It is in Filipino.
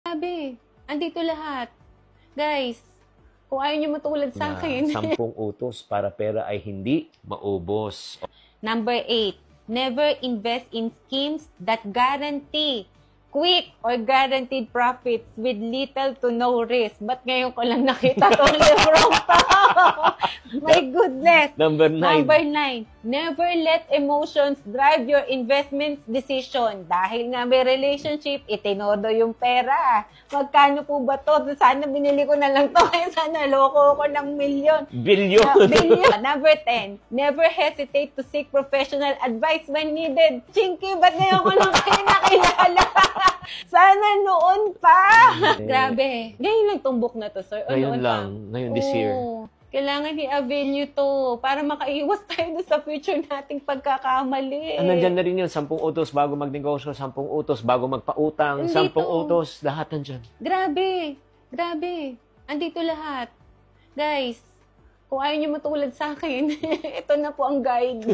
Grabe, andito lahat. Guys, kung ayaw nyo matulad sa akin. 10 utos para pera ay hindi maubos. Number 8, never invest in schemes that guarantee quick or guaranteed profits with little to no risk. Ba't ngayon ko lang nakita itong librong to? My goodness. Number 9. Number 9, never let emotions drive your investment decision. Dahil nga may relationship, itinodo yung pera. Magkano po ba to? Sana binili ko na lang to. Sana loko ko ng milyon. Bilyon. Billion. Number 10, never hesitate to seek professional advice when needed. Chinky, ba't ngayon ko lang kayo nakilala? Sana noon pa. Grabe. Ngayon lang tumbok na to, sir. O Ngayon noon lang. pa? Ngayon this year. Kailangan i-avail nyo to para makaiwas tayo sa future nating pagkakamali. Nandyan na rin yun. 10 utos bago magnegosyo, 10 utos bago magpautang, 10 Nandito. utos, lahat nandyan. Grabe. Grabe. Andito lahat. Guys, kung ayaw nyo matulad sa akin, ito na po ang guide.